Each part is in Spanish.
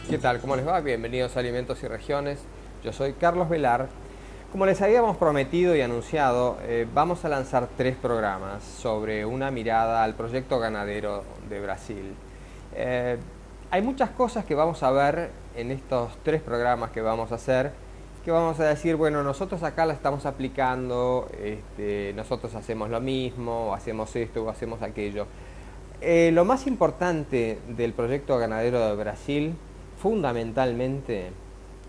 ¿Qué tal? ¿Cómo les va? Bienvenidos a Alimentos y Regiones. Yo soy Carlos Velar. Como les habíamos prometido y anunciado, vamos a lanzar 3 programas sobre una mirada al proyecto ganadero de Brasil. Hay muchas cosas que vamos a ver en estos 3 programas que vamos a hacer, que vamos a decir, bueno, nosotros acá la estamos aplicando, nosotros hacemos lo mismo, o hacemos esto o hacemos aquello. Lo más importante del proyecto ganadero de Brasil fundamentalmente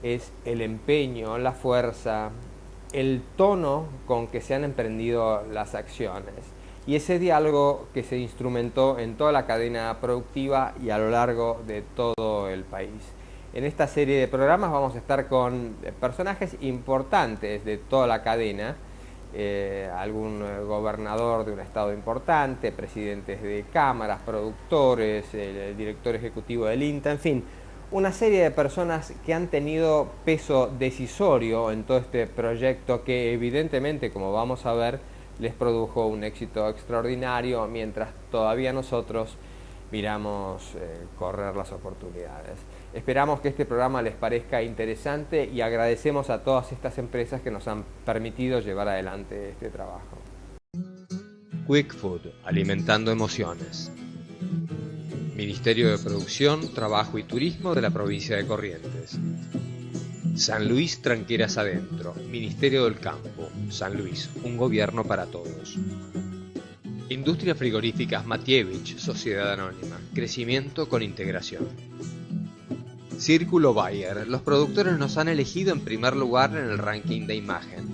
es el empeño, la fuerza, el tono con que se han emprendido las acciones y ese diálogo que se instrumentó en toda la cadena productiva y a lo largo de todo el país. En esta serie de programas vamos a estar con personajes importantes de toda la cadena, algún gobernador de un estado importante, presidentes de cámaras, productores, el director ejecutivo del INTA, en fin, una serie de personas que han tenido peso decisorio en todo este proyecto que evidentemente, como vamos a ver, les produjo un éxito extraordinario mientras todavía nosotros miramos correr las oportunidades. Esperamos que este programa les parezca interesante y agradecemos a todas estas empresas que nos han permitido llevar adelante este trabajo. Quick Food, alimentando emociones. Ministerio de Producción, Trabajo y Turismo de la provincia de Corrientes. San Luis Tranqueras Adentro, Ministerio del Campo, San Luis, un gobierno para todos. Industria Frigoríficas Matievich, Sociedad Anónima, crecimiento con integración. Círculo Bayer, los productores nos han elegido en primer lugar en el ranking de imagen.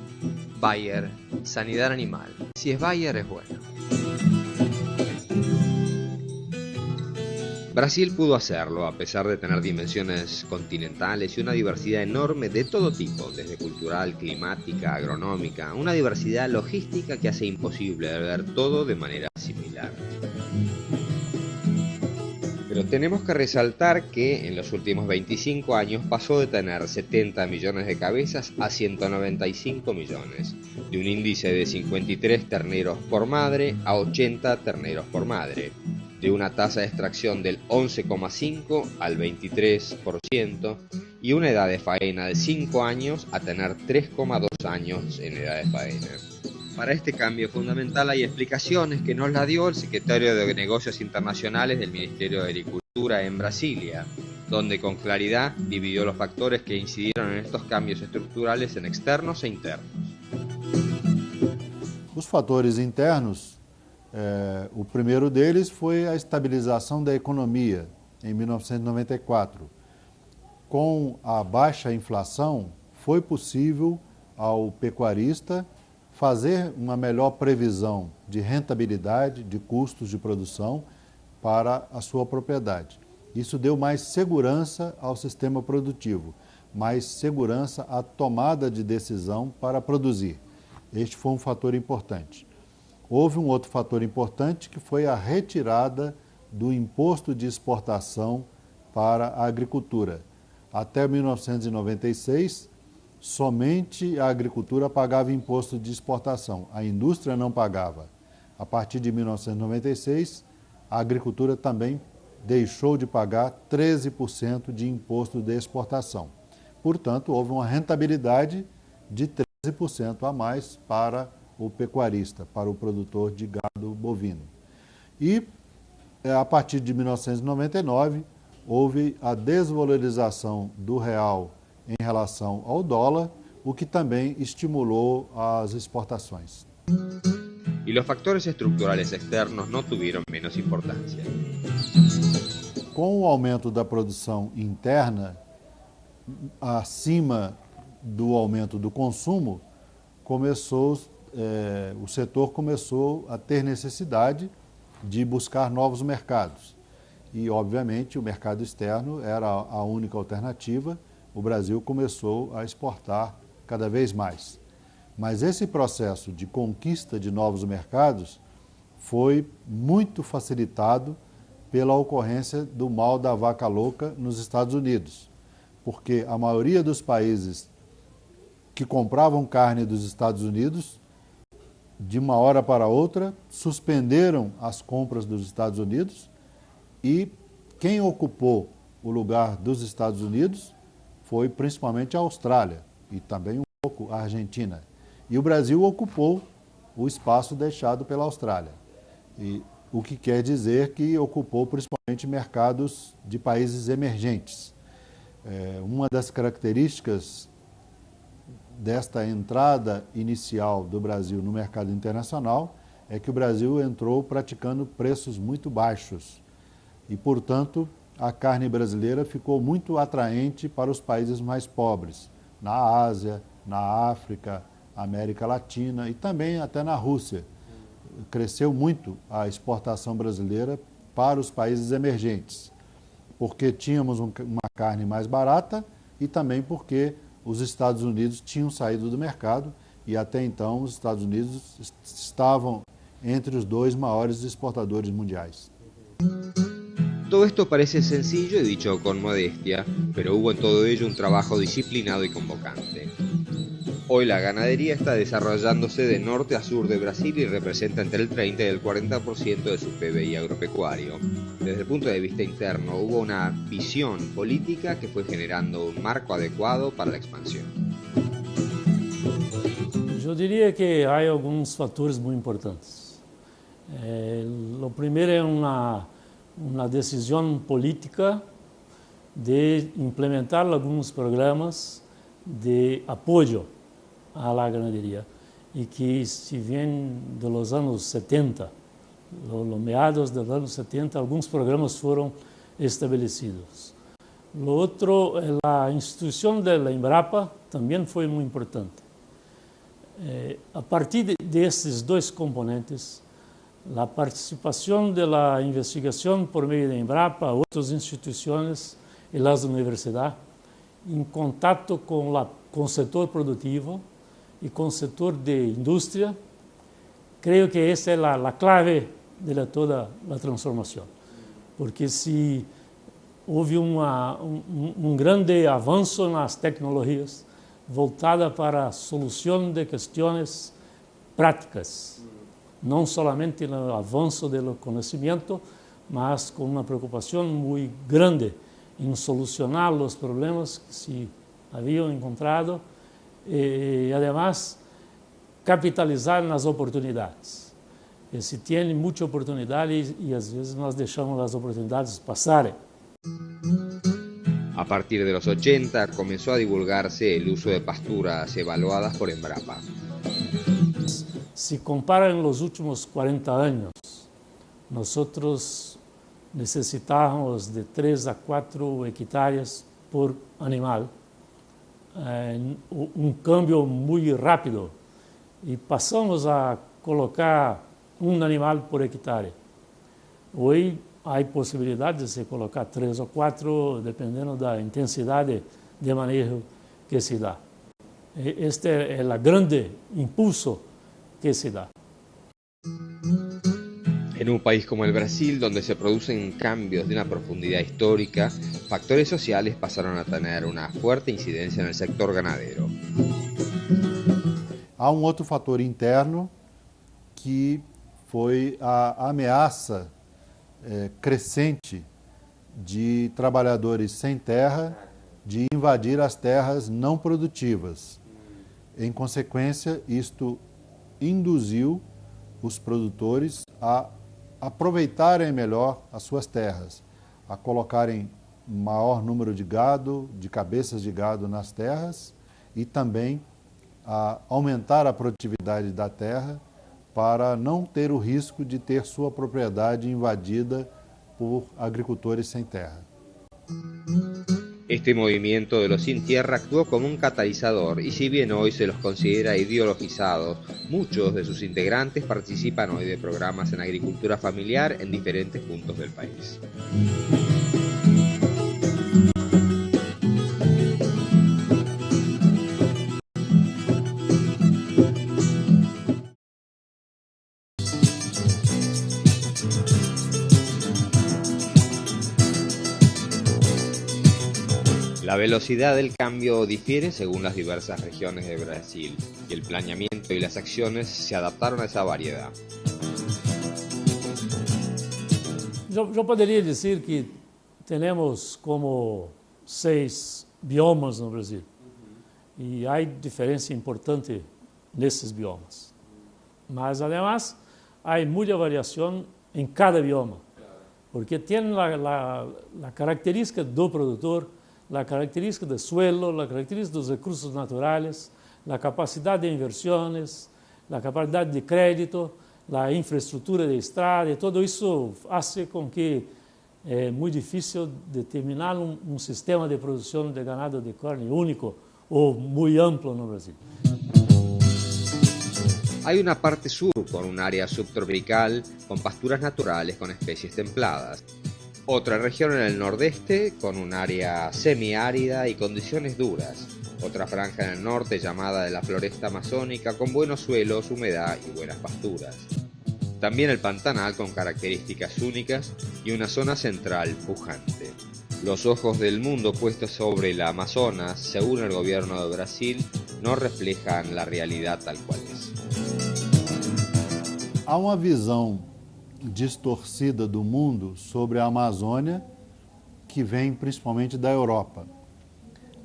Bayer, sanidad animal, si es Bayer es bueno. Brasil pudo hacerlo, a pesar de tener dimensiones continentales y una diversidad enorme de todo tipo, desde cultural, climática, agronómica, una diversidad logística que hace imposible ver todo de manera similar. Pero tenemos que resaltar que en los últimos 25 años pasó de tener 70 millones de cabezas a 195 millones, de un índice de 53 terneros por madre a 80 terneros por madre, de una tasa de extracción del 11,5 al 23% y una edad de faena de 5 años a tener 3,2 años en edad de faena. Para este cambio fundamental hay explicaciones que nos la dio el secretario de Negocios Internacionales del Ministerio de Agricultura en Brasilia, donde con claridad dividió los factores que incidieron en estos cambios estructurales en externos e internos. Os fatores internos, o primeiro deles foi a estabilização da economia em 1994. Com a baixa inflação, foi possível ao pecuarista fazer uma melhor previsão de rentabilidade, de custos de produção para a sua propriedade. Isso deu mais segurança ao sistema produtivo, mais segurança à tomada de decisão para produzir. Este foi um fator importante. Houve um outro fator importante que foi a retirada do imposto de exportação para a agricultura. Até 1996, somente a agricultura pagava imposto de exportação, a indústria não pagava. A partir de 1996, a agricultura também deixou de pagar 13% de imposto de exportação. Portanto, houve uma rentabilidade de 13% a mais para o pecuarista, para o produtor de gado bovino. E, a partir de 1999, houve a desvalorização do real em relação ao dólar, o que também estimulou as exportações. Y los factores estructurales externos no tuvieron menos importancia. Com o aumento da produção interna, acima do aumento do consumo, o setor começou a ter necessidade de buscar novos mercados. e, obviamente, o mercado externo era a única alternativa. O Brasil começou a exportar cada vez mais. Mas esse processo de conquista de novos mercados foi muito facilitado pela ocorrência do mal da vaca louca nos Estados Unidos, porque a maioria dos países que compravam carne dos Estados Unidos, de uma hora para outra, suspenderam as compras dos Estados Unidos e quem ocupou o lugar dos Estados Unidos foi principalmente a Austrália e também um pouco a Argentina. E o Brasil ocupou o espaço deixado pela Austrália. E o que quer dizer que ocupou principalmente mercados de países emergentes. Uma das características desta entrada inicial do Brasil no mercado internacional é que o Brasil entrou praticando preços muito baixos e, portanto, a carne brasileira ficou muito atraente para os países mais pobres, na Ásia, na África, América Latina e também até na Rússia. Cresceu muito a exportação brasileira para os países emergentes, porque tínhamos uma carne mais barata e também porque os Estados Unidos tinham saído do mercado e até então os Estados Unidos estavam entre os 2 maiores exportadores mundiais. Todo esto parece sencillo y dicho con modestia, pero hubo en todo ello un trabajo disciplinado y convocante. Hoy la ganadería está desarrollándose de norte a sur de Brasil y representa entre el 30 y el 40% de su PBI agropecuario. Desde el punto de vista interno, hubo una visión política que fue generando un marco adecuado para la expansión. Eu diria que há alguns fatores muito importantes. O primeiro é uma decisão política de implementar alguns programas de apoio à ganaderia e que se vem dos anos 70, no meados dos anos 70, alguns programas foram estabelecidos. O outro, a instituição da Embrapa também foi muito importante. A partir desses 2 componentes, a participação da investigação por meio da Embrapa, outras instituições e as universidades, em contato com o setor produtivo e com o setor de indústria, creio que essa é a clave de toda a transformação. Porque se houve um grande avanço nas tecnologias voltada para a solução de questões práticas, não somente no avanço do conhecimento, mas com uma preocupação muito grande em solucionar os problemas que se haviam encontrado e, además, capitalizar nas oportunidades. E se tem muita oportunidade e, às vezes, nós deixamos as oportunidades passarem. A partir de los 80 comenzó a divulgarse el uso de pasturas evaluadas por Embrapa. Se compara en los últimos 40 años, nosotros necesitamos de 3 a 4 hectáreas por animal, um câmbio muito rápido, e passamos a colocar um animal por hectare. Hoje há possibilidade de se colocar 3 ou 4, dependendo da intensidade de manejo que se dá. Este é o grande impulso que se da. En un país como el Brasil, donde se producen cambios de una profundidad histórica, factores sociales pasaron a tener una fuerte incidencia en el sector ganadero. Há um outro fator interno que foi a ameaça crescente de trabalhadores sem terra de invadir as terras não produtivas. Em consequência, isto induziu os produtores a aproveitarem melhor as suas terras, a colocarem maior número de gado, de cabeças de gado nas terras e também a aumentar a produtividade da terra para não ter o risco de ter sua propriedade invadida por agricultores sem terra. Este movimiento de los sin tierra actuó como un catalizador y si bien hoy se los considera ideologizados, muchos de sus integrantes participan hoy de programas en agricultura familiar en diferentes puntos del país. La velocidad del cambio difiere según las diversas regiones de Brasil y el planeamiento y las acciones se adaptaron a esa variedad. Eu poderia dizer que temos como 6 biomas no Brasil. E há diferença importante nesses biomas. Mas, además, há muita variação em cada bioma. Porque tem a característica do produtor, a característica do suelo, a característica dos recursos naturais, a capacidade de inversões, a capacidade de crédito, a infraestrutura de estrada, e tudo isso faz com que é muito difícil determinar um sistema de produção de ganado de carne único ou muito amplo no Brasil. Hay una parte sur con un área subtropical con pasturas naturales con especies templadas. Otra región en el nordeste con un área semiárida y condiciones duras. Otra franja en el norte llamada de la floresta amazónica con buenos suelos, humedad y buenas pasturas. También el Pantanal con características únicas y una zona central pujante. Los ojos del mundo puestos sobre el Amazonas, según el gobierno de Brasil, no reflejan la realidad tal cual es. Há uma visão distorcida do mundo sobre a Amazônia que vem principalmente da Europa.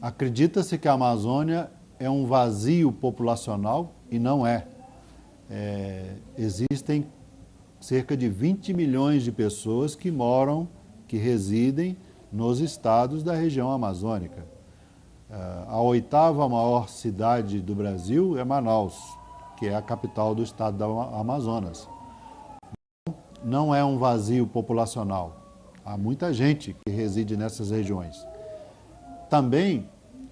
Acredita-se que a Amazônia é um vazio populacional e não é. Existem cerca de 20 milhões de pessoas que moram, que residem nos estados da região amazônica. A 8ª maior cidade do Brasil é Manaus, que é a capital do estado do Amazonas. Não é um vazio populacional. Há muita gente que reside nessas regiões. Também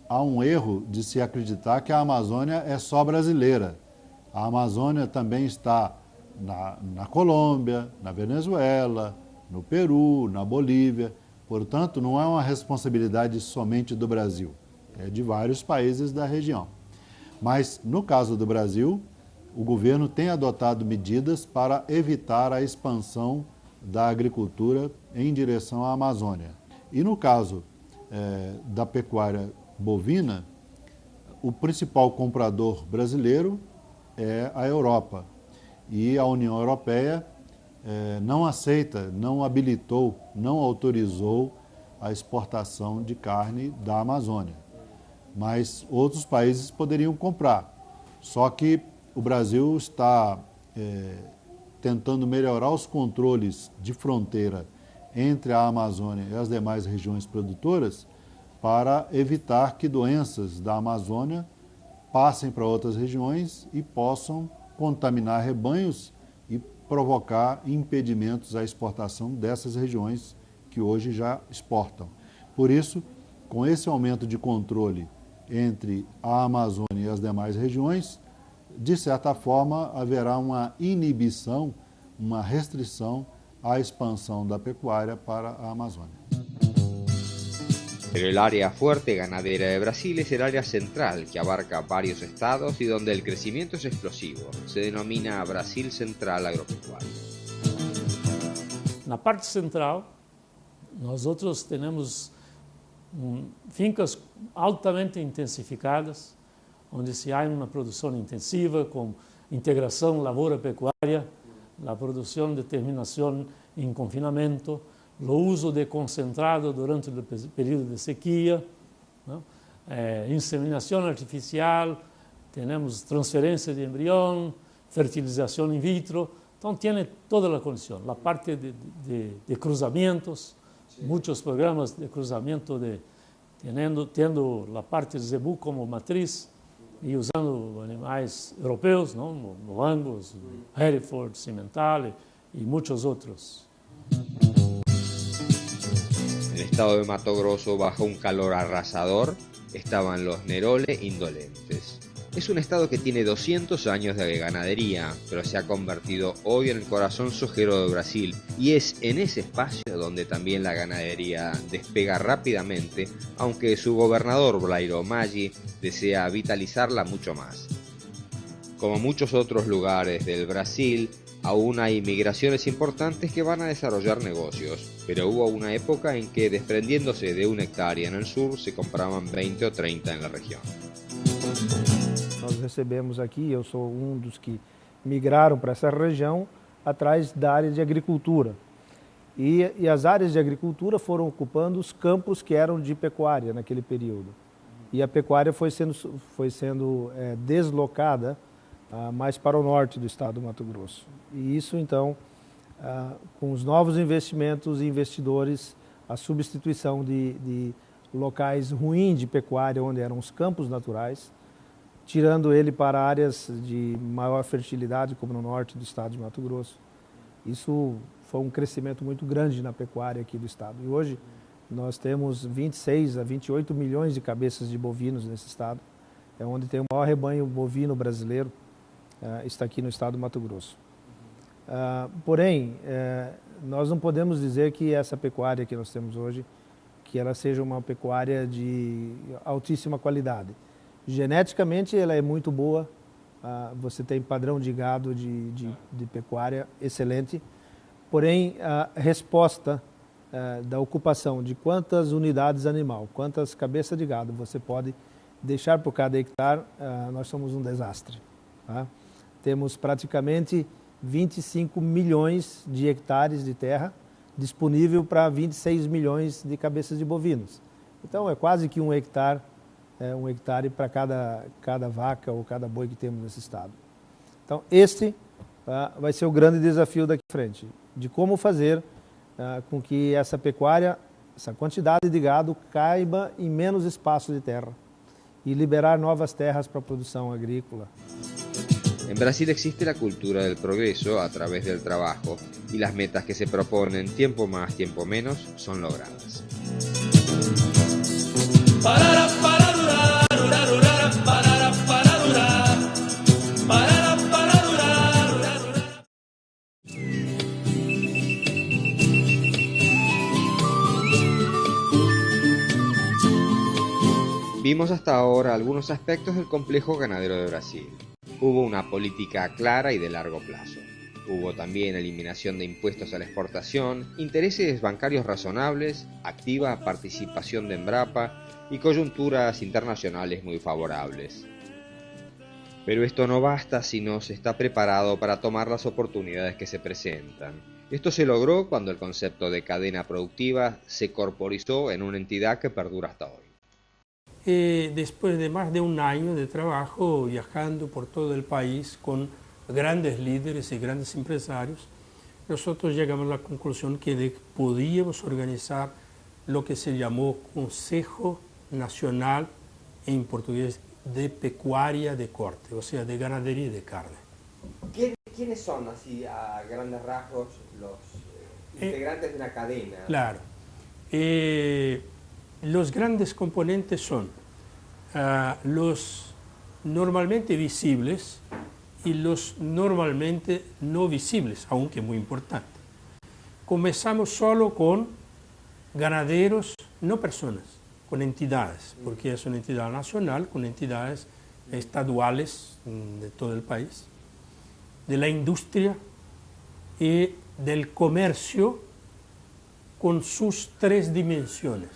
há um erro de se acreditar que a Amazônia é só brasileira. A Amazônia também está na Colômbia, na Venezuela, no Peru, na Bolívia. Portanto, não é uma responsabilidade somente do Brasil. É de vários países da região. Mas, no caso do Brasil, o governo tem adotado medidas para evitar a expansão da agricultura em direção à Amazônia. E no caso da pecuária bovina, o principal comprador brasileiro é a Europa. E a União Europeia não aceita, não habilitou, não autorizou a exportação de carne da Amazônia. Mas outros países poderiam comprar. Só que o Brasil está tentando melhorar os controles de fronteira entre a Amazônia e as demais regiões produtoras para evitar que doenças da Amazônia passem para outras regiões e possam contaminar rebanhos e provocar impedimentos à exportação dessas regiões que hoje já exportam. Por isso, com esse aumento de controle entre a Amazônia e as demais regiões, de certa forma haverá uma inibição, uma restrição à expansão da pecuária para a Amazônia. Pero el área fuerte ganadera de Brasil es el área central, que abarca varios estados y donde el crecimiento es explosivo. Se denomina Brasil Central Agropecuario. Na parte central, nós outros temos fincas altamente intensificadas, onde se há uma produção intensiva com integração lavoura-pecuária, a produção de terminação em confinamento, o uso de concentrado durante o período de sequia, inseminação artificial, temos transferência de embrião, fertilização in vitro. Então, tem toda a condição. A parte de cruzamentos, muitos programas de cruzamento, tendo a parte de zebu como matriz e usando animais europeus, não? O Angus, o Hereford, Simmental e muitos outros. En el estado de Mato Grosso, bajo un calor arrasador, estaban los Nerole indolentes. Es un estado que tiene 200 años de ganadería, pero se ha convertido hoy en el corazón sojero de Brasil, y es en ese espacio donde también la ganadería despega rápidamente, aunque su gobernador Blairo Maggi desea vitalizarla mucho más. Como muchos otros lugares del Brasil, aún hay migraciones importantes que van a desarrollar negocios, pero hubo una época en que, desprendiéndose de una hectárea en el sur, se compraban 20 o 30 en la región. Nós recebemos aqui, eu sou dos que migraram para essa região atrás da área de agricultura. E as áreas de agricultura foram ocupando os campos que eram de pecuária naquele período. E a pecuária foi sendo deslocada mais para o norte do estado do Mato Grosso. E isso, então, com os novos investimentos e investidores, a substituição de locais ruins de pecuária, onde eram os campos naturais, tirando ele para áreas de maior fertilidade, como no norte do estado de Mato Grosso. Isso foi um crescimento muito grande na pecuária aqui do estado. E hoje nós temos 26 a 28 milhões de cabeças de bovinos nesse estado. É onde tem o maior rebanho bovino brasileiro, está aqui no estado do Mato Grosso. Porém, nós não podemos dizer que essa pecuária que nós temos hoje, que ela seja uma pecuária de altíssima qualidade. Geneticamente ela é muito boa, você tem padrão de gado de pecuária excelente, porém a resposta da ocupação de quantas unidades animal, quantas cabeças de gado você pode deixar por cada hectare, nós somos um desastre. Tá? Temos praticamente 25 milhões de hectares de terra disponível para 26 milhões de cabeças de bovinos. Então é quase que um hectare para cada vaca ou cada boi que temos nesse estado. Então este vai ser o grande desafio daqui à frente, de como fazer com que essa pecuária, essa quantidade de gado caiba em menos espaço de terra e liberar novas terras para a produção agrícola. En Brasil existe la cultura del progreso a través del trabajo, y las metas que se proponen, tiempo más, tiempo menos, son logradas. Vimos hasta ahora algunos aspectos del complejo ganadero de Brasil. Hubo una política clara y de largo plazo. Hubo también eliminación de impuestos a la exportación, intereses bancarios razonables, activa participación de Embrapa y coyunturas internacionales muy favorables. Pero esto no basta si no se está preparado para tomar las oportunidades que se presentan. Esto se logró cuando el concepto de cadena productiva se corporizó en una entidad que perdura hasta hoy. Después de más de un año de trabajo viajando por todo el país con grandes líderes y grandes empresarios, nosotros llegamos a la conclusión que podíamos organizar lo que se llamó Consejo Nacional, en portugués, de Pecuaria de Corte, o sea, de ganadería y de carne. ¿Quiénes son, así a grandes rasgos, los integrantes de una cadena? Claro. Los grandes componentes son los normalmente visibles y los normalmente no visibles, aunque muy importante. Comenzamos solo con ganaderos, no personas, con entidades, porque es una entidad nacional, con entidades estaduales de todo el país, de la industria y del comercio con sus tres dimensiones.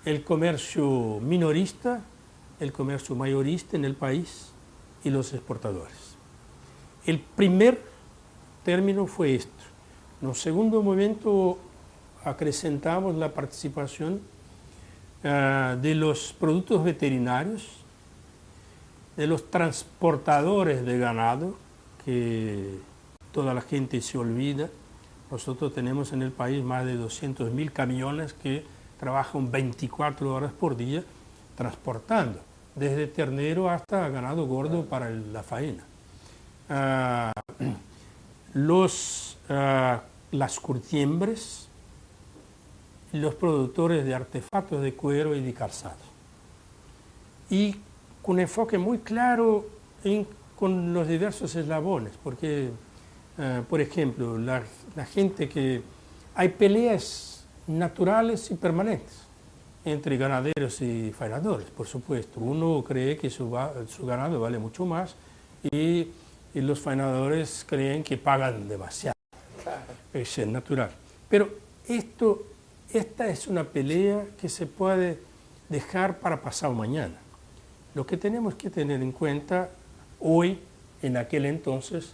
El comercio minorista, el comercio mayorista en el país y los exportadores. El primer término fue esto. En un segundo momento acrecentamos la participación de los productos veterinarios, de los transportadores de ganado, que toda la gente se olvida. Nosotros tenemos en el país más de 200.000 camiones que trabajan 24 horas por día transportando, desde ternero hasta ganado gordo para la faena. Las curtiembres, los productores de artefactos de cuero y de calzado. Y con un enfoque muy claro con los diversos eslabones, porque, por ejemplo, la gente que... Hay peleas naturales y permanentes entre ganaderos y faenadores, por supuesto. Uno cree que su ganado vale mucho más y los faenadores creen que pagan demasiado. Es natural. Pero esta es una pelea que se puede dejar para pasado mañana. Lo que tenemos que tener en cuenta hoy, en aquel entonces,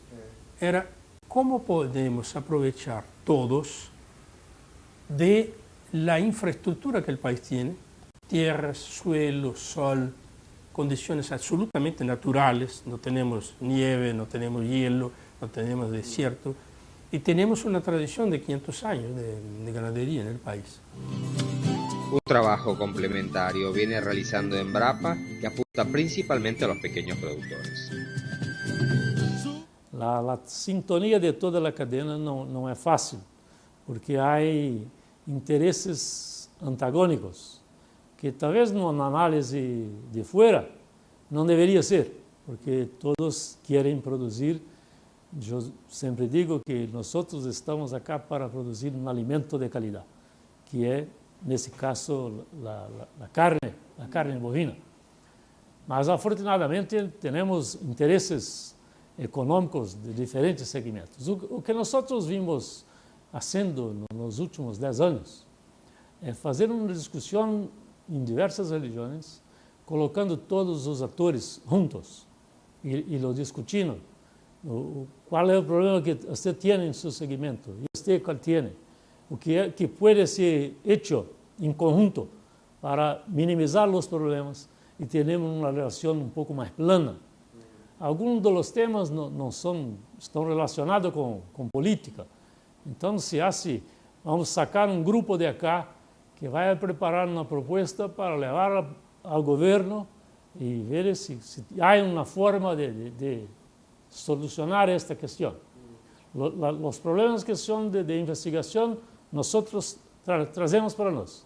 era cómo podemos aprovechar todos de la infraestructura que el país tiene, tierras, suelo, sol, condiciones absolutamente naturales, no tenemos nieve, no tenemos hielo, no tenemos desierto, y tenemos una tradición de 500 años de ganadería en el país. Un trabajo complementario viene realizando Embrapa que apunta principalmente a los pequeños productores. La sintonía de toda la cadena no es fácil, porque hay intereses antagónicos, que tal vez en una análisis de fuera no debería ser, porque todos quieren producir. Yo siempre digo que nosotros estamos acá para producir un alimento de calidad, que es, en este caso, la carne bovina. Mas, afortunadamente, tenemos intereses econômicos de diferentes segmentos. O que nós vimos fazendo nos últimos 10 anos é fazer uma discussão em diversas religiões, colocando todos os atores juntos e lo discutindo. Qual é o problema que você tem em seu segmento? E você qual tem? O que pode ser hecho em conjunto para minimizar os problemas e termos uma relação um pouco mais plana. Alguns dos temas estão relacionados com política. Então, vamos sacar um grupo de cá que vai preparar uma proposta para levar ao governo e ver se há uma forma de solucionar esta questão. Os problemas que são de investigação, nós trazemos para nós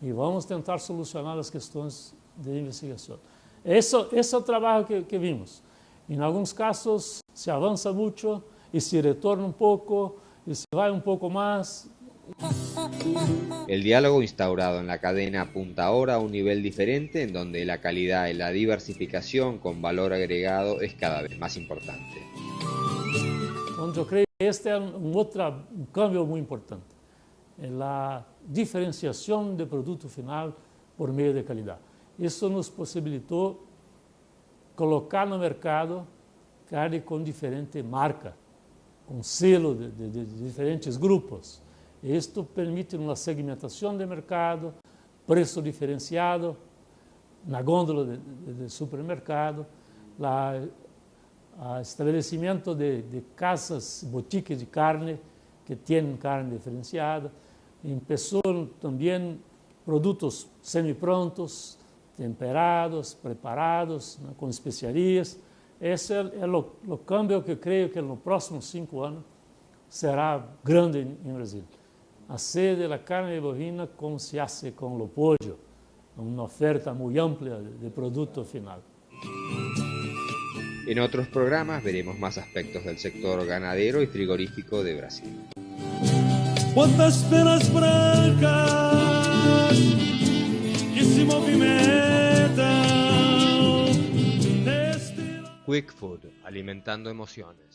e vamos tentar solucionar as questões de investigação. Esse é o trabalho que vimos. Em alguns casos se avança muito e se retorna um pouco y se va un poco más. El diálogo instaurado en la cadena apunta ahora a un nivel diferente en donde la calidad y la diversificación con valor agregado es cada vez más importante. Entonces, yo creo que este es un cambio muy importante, la diferenciación de producto final por medio de calidad. Eso nos posibilitó colocar no mercado carne con diferente marca, com selo de diferentes grupos. Isto permite uma segmentação de mercado, preço diferenciado, na gôndola de supermercado, estabelecimento de casas, boutiques de carne, que têm carne diferenciada. Começou também produtos semi-prontos, temperados, preparados, né, com especiarias. Esse é o câmbio que creio que nos próximos 5 anos será grande em Brasil. Hacer de la carne bovina como se hace con lo pollo, una oferta muy amplia de producto final. En otros programas veremos más aspectos del sector ganadero y frigorífico de Brasil. Quantas penas brancas que se movimentan. Quick Food, alimentando emociones.